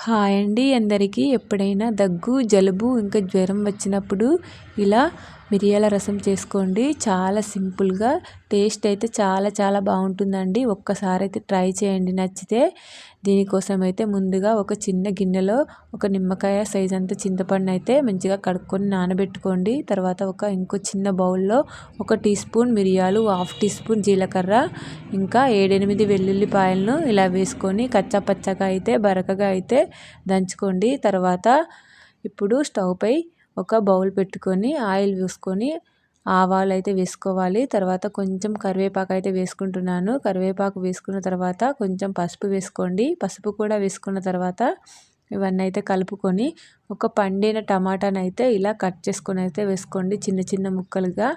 Hi అండి అందరికీ. ఎప్పుడైనా దగ్గు, జలుబు ఇంకా జ్వరం వచ్చినప్పుడు ఇలా మిరియాల రసం చేసుకోండి. చాలా సింపుల్గా టేస్ట్ అయితే చాలా బాగుంటుందండి. ఒక్కసారి అయితే ట్రై చేయండి నచ్చితే. దీనికోసం అయితే ముందుగా ఒక చిన్న గిన్నెలో ఒక నిమ్మకాయ సైజ్ అంత చింతపండు అయితే మంచిగా కడుక్కొని నానబెట్టుకోండి. తర్వాత ఇంకో చిన్న బౌల్లో 1 టీ స్పూన్ మిరియాలు, 1/2 టీ స్పూన్ జీలకర్ర, ఇంకా 7-8 వెల్లుల్లిపాయలను ఇలా వేసుకొని కచ్చాపచ్చగా అయితే బరకగా అయితే దంచుకోండి. తర్వాత ఇప్పుడు స్టవ్ పై ఒక బౌల్ పెట్టుకొని ఆయిల్ వేసుకొని ఆవాలు అయితే వేసుకోవాలి. తర్వాత కొంచెం కరివేపాకు అయితే వేసుకుంటున్నాను. కరివేపాకు వేసుకున్న తర్వాత కొంచెం పసుపు వేసుకోండి. పసుపు కూడా వేసుకున్న తర్వాత ఇవన్నీ అయితే కలుపుకొని ఒక పండిన టమాటాని అయితే ఇలా కట్ చేసుకొని అయితే వేసుకోండి చిన్న ముక్కలుగా.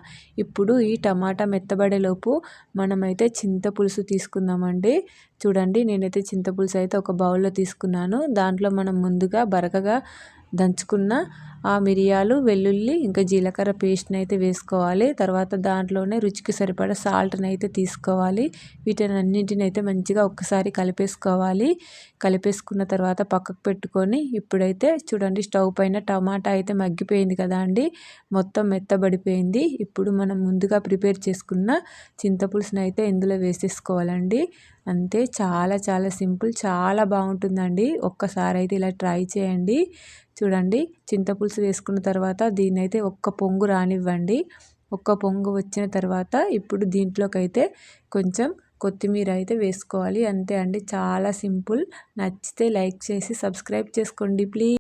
ఇప్పుడు ఈ టమాటా మెత్తబడేలోపు మనమైతే చింతపులుసు తీసుకుందామండి. చూడండి, నేనైతే చింతపులుసు అయితే ఒక బౌల్లో తీసుకున్నాను. దాంట్లో మనం ముందుగా బరకగా దంచుకున్న ఆ మిరియాలు, వెల్లుల్లి ఇంకా జీలకర్ర పేస్ట్ని అయితే వేసుకోవాలి. తర్వాత దాంట్లోనే రుచికి సరిపడా సాల్ట్ని అయితే తీసుకోవాలి. వీటన్నింటిని అయితే మంచిగా ఒక్కసారి కలిపేసుకోవాలి. కలిపేసుకున్న తర్వాత పక్కకు పెట్టుకొని ఇప్పుడైతే చూడండి, స్టవ్ పైన టమాటా అయితే మగ్గిపోయింది కదా అండి, మొత్తం మెత్తబడిపోయింది. ఇప్పుడు మనం ముందుగా ప్రిపేర్ చేసుకున్న చింతపులుసుని అయితే ఇందులో వేసేసుకోవాలండి. అంతే, చాలా సింపుల్, చాలా బాగుంటుందండి. ఒక్కసారి అయితే ఇలా ట్రై చేయండి. చూడండి, చింతపులుసు వేసుకున్న తర్వాత దీన్ని అయితే ఒక్క పొంగు రానివ్వండి. ఒక్క పొంగు వచ్చిన తర్వాత ఇప్పుడు దీంట్లోకి అయితే కొంచెం కొత్తిమీర అయితే వేసుకోవాలి. అంతే అండి, చాలా సింపుల్. నచ్చితే లైక్ చేసి సబ్స్క్రైబ్ చేసుకోండి ప్లీజ్.